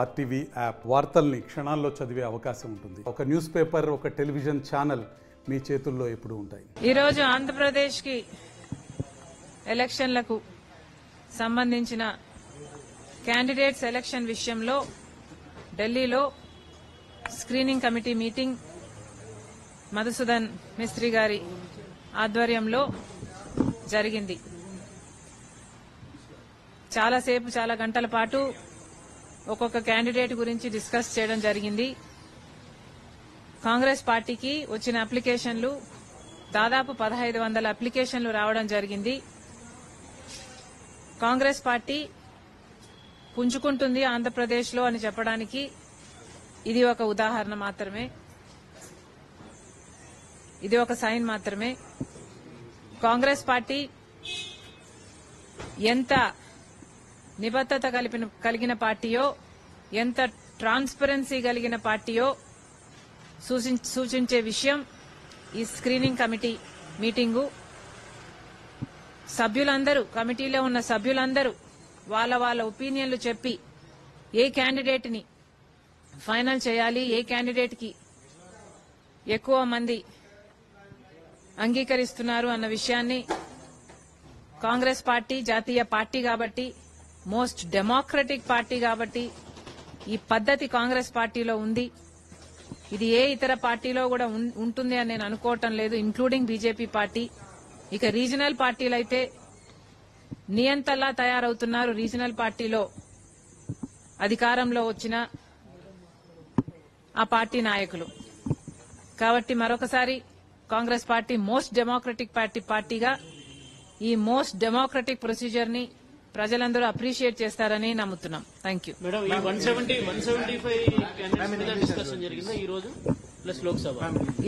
RTV app వార్తల్ని క్షణాల్లో చదివే అవకాశం ఉంటుంది. ఒక న్యూస్ పేపర్, ఒక టెలివిజన్ ఛానల్ మీ చేతుల్లో ఎప్పుడూ ఉంటాయి. ఈరోజు ఆంధ్రప్రదేశ్ కి ఎలక్షన్లకు సంబంధించిన క్యాండిడేట్ సెలక్షన్ విషయంలో ఢిల్లీలో screening committee meeting Madhusudan Mistry గారి ఆధ్వర్యంలో జరిగింది. చాలాసేపు, చాలా గంటల పాటు ఒక్కొక్క క్యాండిడేట్ గురించి డిస్కస్ చేయడం జరిగింది. కాంగ్రెస్ పార్టీకి వచ్చిన అప్లికేషన్లు దాదాపు 1500 అప్లికేషన్లు రావడం జరిగింది. కాంగ్రెస్ పార్టీ పుంజుకుంటుంది ఆంధ్రప్రదేశ్లో అని చెప్పడానికి ఇది ఒక ఉదాహరణ మాత్రమే, ఇది ఒక సైన్ మాత్రమే. కాంగ్రెస్ పార్టీ ఎంత నిబద్దత కలిగిన పార్టీయో, ఎంత ట్రాన్స్పరెన్సీ కలిగిన పార్టీయో సూచించే విషయం ఈ స్క్రీనింగ్ కమిటీ మీటింగు. సభ్యులందరూ, కమిటీలో ఉన్న సభ్యులందరూ వాళ్ళ వాళ్ళ ఒపీనియన్లు చెప్పి ఏ క్యాండిడేట్ ని ఫైనల్ చేయాలి, ఏ క్యాండిడేట్ కి ఎక్కువ మంది అంగీకరిస్తున్నారు అన్న విషయాన్ని, కాంగ్రెస్ పార్టీ జాతీయ పార్టీ కాబట్టి, మోస్ట్ డెమోక్రటిక్ పార్టీ కాబట్టి ఈ పద్ధతి కాంగ్రెస్ పార్టీలో ఉంది. ఇది ఏ ఇతర పార్టీలో కూడా ఉంటుంది అని నేను అనుకోవటం లేదు, ఇంక్లూడింగ్ బీజేపీ పార్టీ. ఇక రీజనల్ పార్టీలైతే నియంతలా తయారవుతున్నారు. రీజనల్ పార్టీలో అధికారంలో వచ్చిన ఆ పార్టీ నాయకులు. కాబట్టి మరొకసారి కాంగ్రెస్ పార్టీ మోస్ట్ డెమోక్రటిక్ పార్టీగా ఈ మోస్ట్ డెమోక్రటిక్ ప్రొసీజర్ ని ప్రజలందరూ అప్రిషియేట్ చేస్తారని నమ్ముతున్నాం. Thank you. మేడం, ఈ 175 క్యాండిడేట్స్ డిస్కషన్ జరిగిందా ఈ రోజు? ప్లస్ లోక్సభ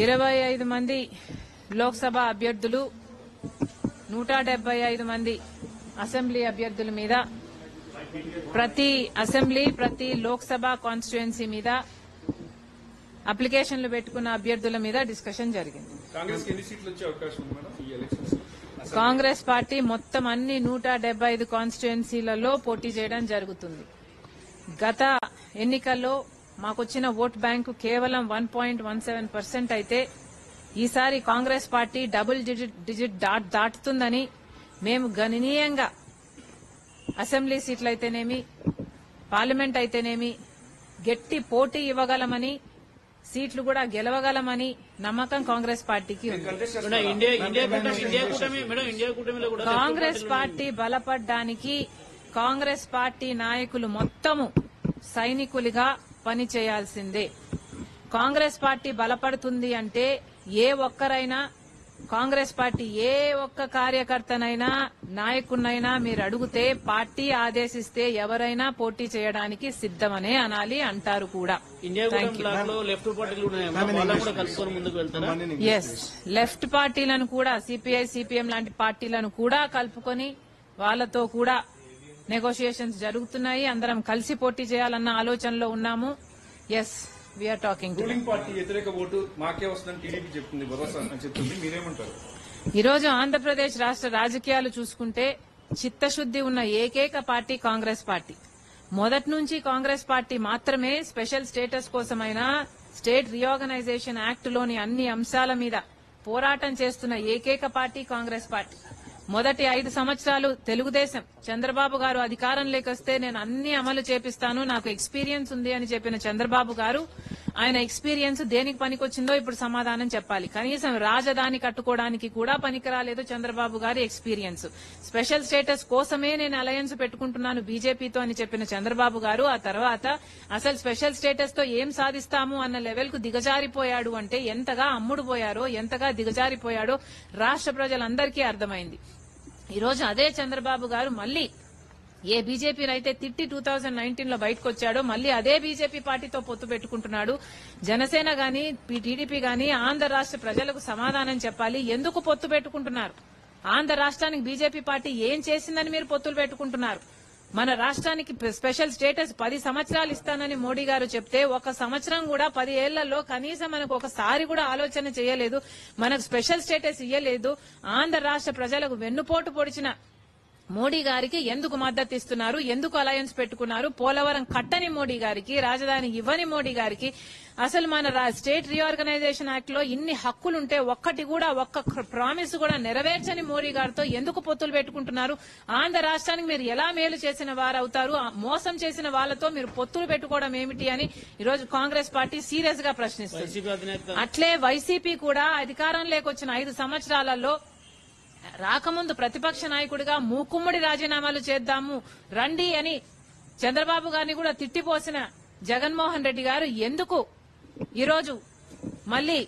25 మంది లోక్సభ అభ్యర్థులు, 175 మంది అసెంబ్లీ అభ్యర్థుల మీద, ప్రతి అసెంబ్లీ, ప్రతి లోక్సభ కాన్స్టిట్యుయెన్సీ మీద అప్లికేషన్లు పెట్టుకున్న అభ్యర్థుల మీద డిస్కషన్ జరిగింది. కాంగ్రెస్ పార్టీ మొత్తం అన్ని 175 కాన్స్టిట్యుయెన్సీలలో పోటీ చేయడం జరుగుతుంది. గత ఎన్నికల్లో మాకొచ్చిన ఓట్ బ్యాంకు కేవలం 1.17% అయితే ఈసారి కాంగ్రెస్ పార్టీ డబుల్ డిజిట్ దాటుతుందని మేము గణనీయంగా అసెంబ్లీ సీట్లయితేనేమి, పార్లమెంట్ అయితేనేమి గట్టి పోటీ ఇవ్వగలమని, సీట్లు కూడా గెలవగలమని నమ్మకం కాంగ్రెస్ పార్టీకి ఉంది. కాంగ్రెస్ పార్టీ బలపడ్డానికి కాంగ్రెస్ పార్టీ నాయకులు మొత్తము సైనికులుగా పనిచేయాల్సిందే. కాంగ్రెస్ పార్టీ బలపడుతుంది అంటే ఏ ఒక్కరైనా, కాంగ్రెస్ పార్టీ ఏ ఒక్క కార్యకర్తనైనా, నాయకున్నైనా మీరు అడిగితే పార్టీ ఆదేశిస్తే ఎవరైనా పోటీ చేయడానికి సిద్దమనే అనాలి, అంటారు కూడా. ఎస్, లెఫ్ట్ పార్టీలను కూడా, సిపిఐ, సిపిఎం లాంటి పార్టీలను కూడా కలుపుకొని వాళ్లతో కూడా నెగోషియేషన్స్ జరుగుతున్నాయి. అందరం కలిసి పోటీ చేయాలన్న ఆలోచనలో ఉన్నాము. Yes, we're talking. Ruling party వ్యతిరేక ఓటు మాకే వస్తుందని టీడీపీ చెప్తుంది, భరోసా చెప్తుంది, మీరేమంటారు? ఈరోజు ఆంధ్రప్రదేశ్ రాష్ట్ర రాజకీయాలు చూసుకుంటే చిత్తశుద్ది ఉన్న ఏకైక పార్టీ కాంగ్రెస్ పార్టీ. మొదటి నుంచి కాంగ్రెస్ పార్టీ మాత్రమే స్పెషల్ స్టేటస్ కోసమైనా, స్టేట్ రీఆర్గనైజేషన్ యాక్ట్ లోని అన్ని అంశాల మీద పోరాటం చేస్తున్న ఏకైక పార్టీ కాంగ్రెస్ పార్టీ. మొదటి 5 సంవత్సరాలు తెలుగుదేశం, చంద్రబాబు గారు అధికారంలోకి వస్తే నేను అన్ని అమలు చేపిస్తాను, నాకు ఎక్స్పీరియన్స్ ఉంది అని చెప్పిన చంద్రబాబు గారు, ఆయన ఎక్స్పీరియన్స్ దేనికి పనికొచ్చిందో ఇప్పుడు సమాధానం చెప్పాలి. కనీసం రాజధాని కట్టుకోవడానికి కూడా పనికిరాలేదు చంద్రబాబు గారి ఎక్స్పీరియన్స్. స్పెషల్ స్టేటస్ కోసమే నేను అలయన్స్ పెట్టుకుంటున్నాను బీజేపీతో అని చెప్పిన చంద్రబాబు గారు ఆ తర్వాత అసలు స్పెషల్ స్టేటస్ తో ఏం సాధిస్తాము అన్న లెవెల్ కు దిగజారిపోయాడు అంటే ఎంతగా అమ్ముడుపోయారో, ఎంతగా దిగజారిపోయాడో రాష్ట్ర ప్రజలందరికీ అర్థమైంది. ఈరోజు అదే చంద్రబాబు గారు మళ్లీ ఏ బీజేపీనైతే తిట్టి 2019లో బయటకు వచ్చాడో మళ్లీ అదే బీజేపీ పార్టీతో పొత్తు పెట్టుకుంటున్నాడు. జనసేన గాని, టీడీపీ గాని ఆంధ్ర రాష్ట్ర ప్రజలకు సమాధానం చెప్పాలి. ఎందుకు పొత్తు పెట్టుకుంటున్నారు? ఆంధ్ర రాష్ట్రానికి బీజేపీ పార్టీ ఏం చేసిందని మీరు పొత్తులు పెట్టుకుంటున్నారు? మన రాష్ట్రానికి స్పెషల్ స్టేటస్ 10 సంవత్సరాలు ఇస్తానని మోడీ గారు చెప్తే 1 సంవత్సరం కూడా 10 ఏళ్లలో కనీసం మనకు ఒకసారి కూడా ఆలోచన చేయలేదు. మనకు స్పెషల్ స్టేటస్ ఇయ్యలేదు. ఆంధ్ర రాష్ట్ర ప్రజలకు వెన్నుపోటు పొడిచిన మోడీ గారికి ఎందుకు మద్దతు ఇస్తున్నారు, ఎందుకు అలయన్స్ పెట్టుకున్నారు, పోలవరం కట్టని మోడీ గారికి, రాజధాని ఇవ్వని మోడీ గారికి, అసలు మన స్టేట్ రీఆర్గనైజేషన్ యాక్ట్ లో ఇన్ని హక్కులుంటే ఒక్క ప్రామిస్ కూడా నెరవేర్చని మోడీ గారితో ఎందుకు పొత్తులు పెట్టుకుంటున్నారు? ఆంధ్ర రాష్ట్రానికి మీరు ఎలా మేలు చేసిన వారు అవుతారు? మోసం చేసిన వాళ్ళతో మీరు పొత్తులు పెట్టుకోవడం ఏమిటి అని ఈరోజు కాంగ్రెస్ పార్టీ సీరియస్ గా ప్రశ్నిస్తుంది. వైసీపీ అధినేత అట్లే వైసీపీ కూడా అధికారంలోకి వచ్చిన 5 సంవత్సరాలలో రాకముందు ప్రతిపక్ష నాయకుడిగా మూకుమ్మడి రాజీనామాలు చేద్దాము రండి అని చంద్రబాబు గారిని కూడా తిట్టిపోసిన జగన్మోహన్ రెడ్డి గారు ఎందుకు ఈరోజు మళ్ళీ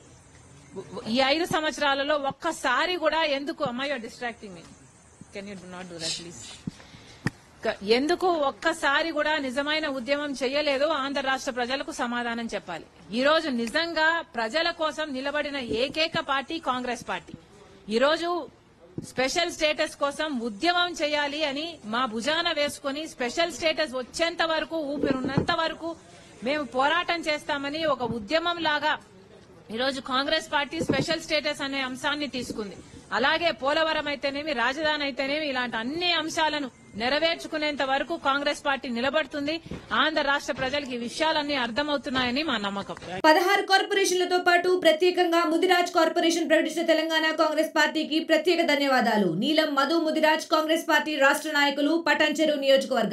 ఈ 5 సంవత్సరాలలో ఒక్కసారి కూడా ఎందుకు అమ్మాయి distracting me can you not do that please ఎందుకు ఒక్కసారి కూడా నిజమైన ఉద్యమం చేయలేదో ఆంధ్ర రాష్ట్ర ప్రజలకు సమాధానం చెప్పాలి. ఈ రోజు నిజంగా ప్రజల కోసం నిలబడిన ఏకైక పార్టీ కాంగ్రెస్ పార్టీ. ఈరోజు స్పెషల్ స్టేటస్ కోసం ఉద్యమం చేయాలి అని మా భుజాన వేసుకుని స్పెషల్ స్టేటస్ వచ్చేంత వరకు ఊపిరున్నంత వరకు మేము పోరాటం చేస్తామని ఒక ఉద్యమం లాగా ఈరోజు కాంగ్రెస్ పార్టీ స్పెషల్ స్టేటస్ అనే అంశాన్ని తీసుకుంది. అలాగే పోలవరం అయితేనేమి, రాజధాని అయితేనేమి, ఇలాంటి అన్ని అంశాలను నెరవేర్చుకునేంత వరకు కాంగ్రెస్ పార్టీ నిలబడుతుంది. ఆంధ్ర రాష్ట్ర ప్రజలకు ఈ విషయాలన్నీ అర్థమవుతున్నాయని మా నమ్మకం. 16 కార్పొరేషన్లతో పాటు ప్రత్యేకంగా ముదిరాజ్ కార్పొరేషన్ ప్రకటించిన తెలంగాణ కాంగ్రెస్ పార్టీకి ప్రత్యేక ధన్యవాదాలు. నీలం మధు ముదిరాజ్ కాంగ్రెస్ పార్టీ రాష్ట్ర నాయకులు, పటాన్చెరు నియోజకవర్గం.